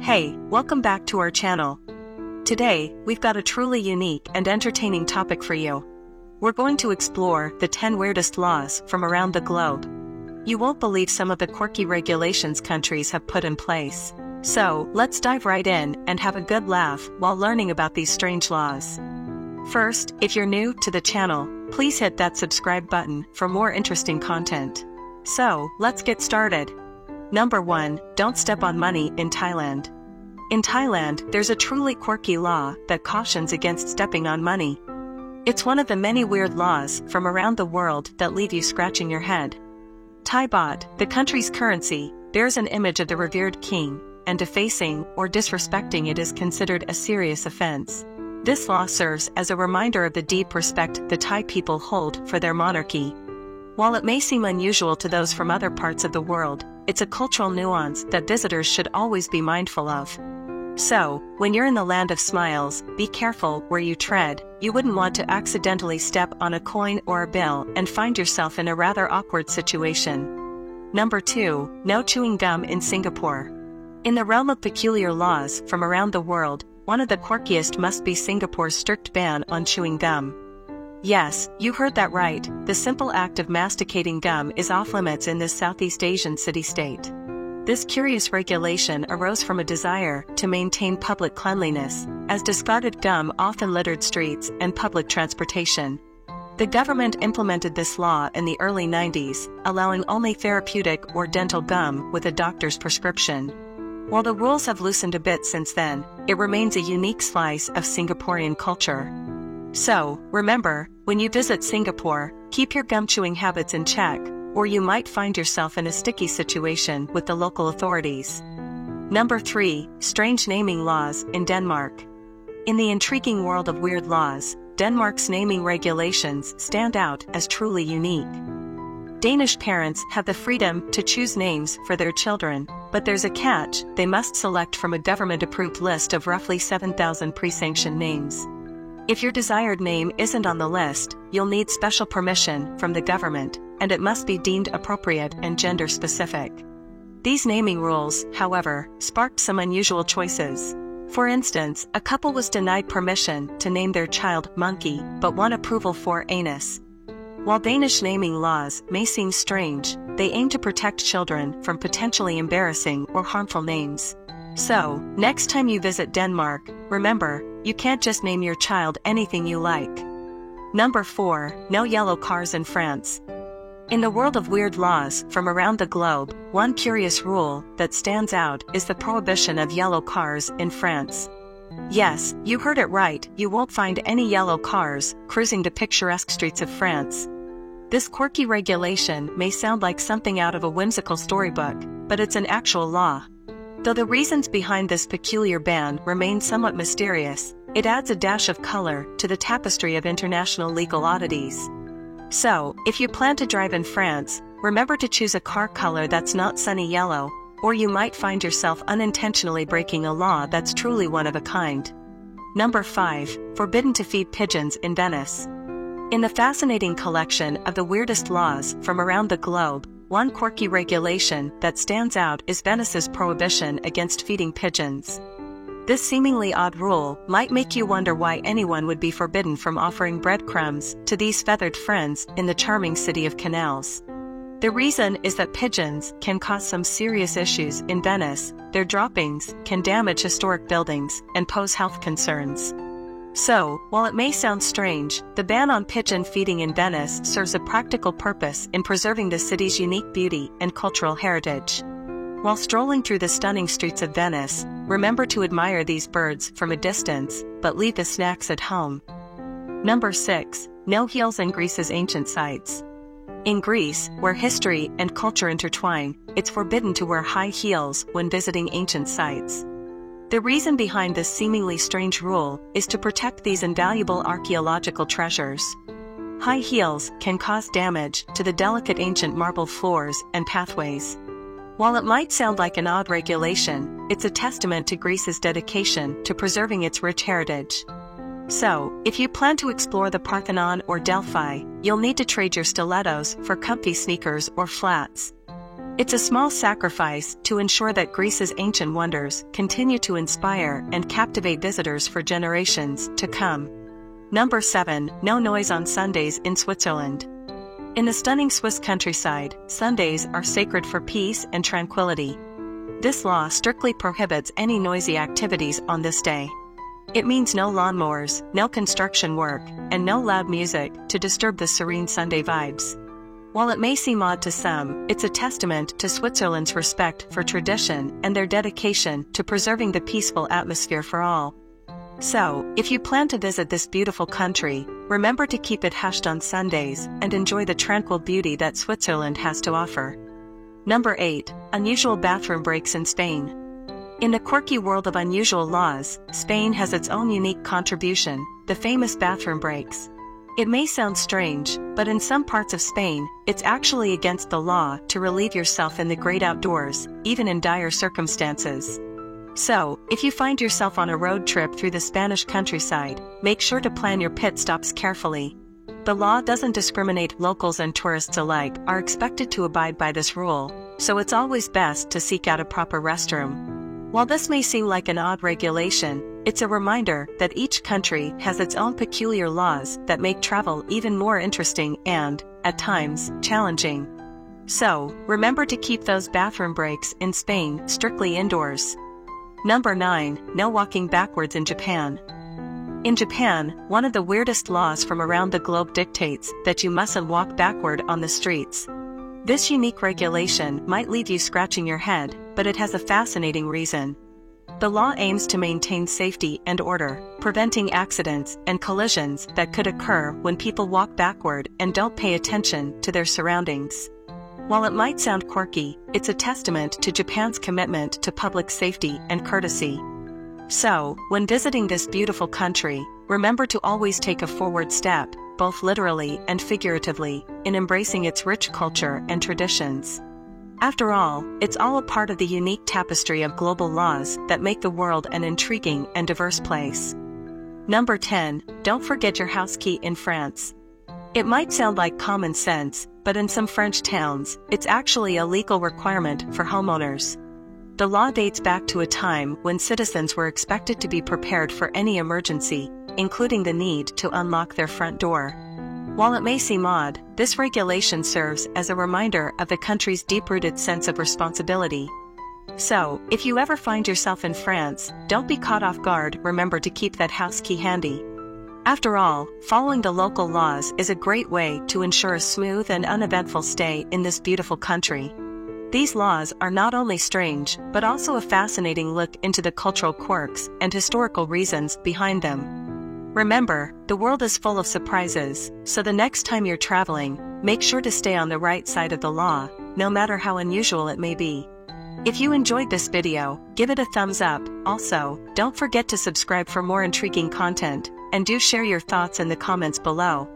Hey, welcome back to our channel. Today, we've got a truly unique and entertaining topic for you. We're going to explore the 10 weirdest laws from around the globe. You won't believe some of the quirky regulations countries have put in place. So, let's dive right in and have a good laugh while learning about these strange laws. First, if you're new to the channel, please hit that subscribe button for more interesting content. So, let's get started. Number 1, don't step on money in Thailand. In Thailand, there's a truly quirky law that cautions against stepping on money. It's one of the many weird laws from around the world that leave you scratching your head. Thai baht, the country's currency, bears an image of the revered king, and defacing or disrespecting it is considered a serious offense. This law serves as a reminder of the deep respect the Thai people hold for their monarchy. While it may seem unusual to those from other parts of the world, it's a cultural nuance that visitors should always be mindful of. So, when you're in the land of smiles, be careful where you tread. You wouldn't want to accidentally step on a coin or a bill and find yourself in a rather awkward situation. Number 2, no chewing gum in Singapore. In the realm of peculiar laws from around the world, one of the quirkiest must be Singapore's strict ban on chewing gum. Yes, you heard that right, the simple act of masticating gum is off-limits in this Southeast Asian city-state. This curious regulation arose from a desire to maintain public cleanliness, as discarded gum often littered streets and public transportation. The government implemented this law in the early 90s, allowing only therapeutic or dental gum with a doctor's prescription. While the rules have loosened a bit since then, it remains a unique slice of Singaporean culture. So, remember, when you visit Singapore, keep your gum-chewing habits in check, or you might find yourself in a sticky situation with the local authorities. Number 3, strange naming laws in Denmark. In the intriguing world of weird laws, Denmark's naming regulations stand out as truly unique. Danish parents have the freedom to choose names for their children, but there's a catch: they must select from a government-approved list of roughly 7,000 pre-sanctioned names. If your desired name isn't on the list, you'll need special permission from the government, and it must be deemed appropriate and gender-specific. These naming rules, however, sparked some unusual choices. For instance, a couple was denied permission to name their child Monkey, but won approval for Anus. While Danish naming laws may seem strange, they aim to protect children from potentially embarrassing or harmful names. So, next time you visit Denmark, remember, you can't just name your child anything you like. Number 4, no yellow cars in France. In the world of weird laws from around the globe, one curious rule that stands out is the prohibition of yellow cars in France. Yes, you heard it right, you won't find any yellow cars cruising the picturesque streets of France. This quirky regulation may sound like something out of a whimsical storybook, but it's an actual law. Though the reasons behind this peculiar ban remain somewhat mysterious, it adds a dash of color to the tapestry of international legal oddities. So, if you plan to drive in France, remember to choose a car color that's not sunny yellow, or you might find yourself unintentionally breaking a law that's truly one of a kind. Number 5, forbidden to feed pigeons in Venice. In the fascinating collection of the weirdest laws from around the globe, one quirky regulation that stands out is Venice's prohibition against feeding pigeons. This seemingly odd rule might make you wonder why anyone would be forbidden from offering breadcrumbs to these feathered friends in the charming city of canals. The reason is that pigeons can cause some serious issues in Venice. Their droppings can damage historic buildings and pose health concerns. So, while it may sound strange, the ban on pigeon feeding in Venice serves a practical purpose in preserving the city's unique beauty and cultural heritage. While strolling through the stunning streets of Venice, remember to admire these birds from a distance, but leave the snacks at home. Number 6, no heels in Greece's ancient sites. In Greece, where history and culture intertwine, it's forbidden to wear high heels when visiting ancient sites. The reason behind this seemingly strange rule is to protect these invaluable archaeological treasures. High heels can cause damage to the delicate ancient marble floors and pathways. While it might sound like an odd regulation, it's a testament to Greece's dedication to preserving its rich heritage. So, if you plan to explore the Parthenon or Delphi, you'll need to trade your stilettos for comfy sneakers or flats. It's a small sacrifice to ensure that Greece's ancient wonders continue to inspire and captivate visitors for generations to come. Number 7. No noise on Sundays in Switzerland. In the stunning Swiss countryside, Sundays are sacred for peace and tranquility. This law strictly prohibits any noisy activities on this day. It means no lawnmowers, no construction work, and no loud music to disturb the serene Sunday vibes. While it may seem odd to some, it's a testament to Switzerland's respect for tradition and their dedication to preserving the peaceful atmosphere for all. So, if you plan to visit this beautiful country, remember to keep it hushed on Sundays and enjoy the tranquil beauty that Switzerland has to offer. Number 8. Unusual bathroom breaks in Spain. In the quirky world of unusual laws, Spain has its own unique contribution, the famous bathroom breaks. It may sound strange, but in some parts of Spain, it's actually against the law to relieve yourself in the great outdoors, even in dire circumstances. So, if you find yourself on a road trip through the Spanish countryside, make sure to plan your pit stops carefully. The law doesn't discriminate. Locals and tourists alike are expected to abide by this rule, so it's always best to seek out a proper restroom. While this may seem like an odd regulation, it's a reminder that each country has its own peculiar laws that make travel even more interesting and, at times, challenging. So, remember to keep those bathroom breaks in Spain strictly indoors. Number 9. No walking backwards in Japan. In Japan, one of the weirdest laws from around the globe dictates that you mustn't walk backward on the streets. This unique regulation might leave you scratching your head, but it has a fascinating reason. The law aims to maintain safety and order, preventing accidents and collisions that could occur when people walk backward and don't pay attention to their surroundings. While it might sound quirky, it's a testament to Japan's commitment to public safety and courtesy. So, when visiting this beautiful country, remember to always take a forward step, both literally and figuratively, in embracing its rich culture and traditions. After all, it's all a part of the unique tapestry of global laws that make the world an intriguing and diverse place. Number 10. Don't forget your house key in France. It might sound like common sense, but in some French towns, it's actually a legal requirement for homeowners. The law dates back to a time when citizens were expected to be prepared for any emergency, including the need to unlock their front door. While it may seem odd, this regulation serves as a reminder of the country's deep-rooted sense of responsibility. So, if you ever find yourself in France, don't be caught off guard. Remember to keep that house key handy. After all, following the local laws is a great way to ensure a smooth and uneventful stay in this beautiful country. These laws are not only strange, but also a fascinating look into the cultural quirks and historical reasons behind them. Remember, the world is full of surprises, so the next time you're traveling, make sure to stay on the right side of the law, no matter how unusual it may be. If you enjoyed this video, give it a thumbs up. Also, don't forget to subscribe for more intriguing content, and do share your thoughts in the comments below.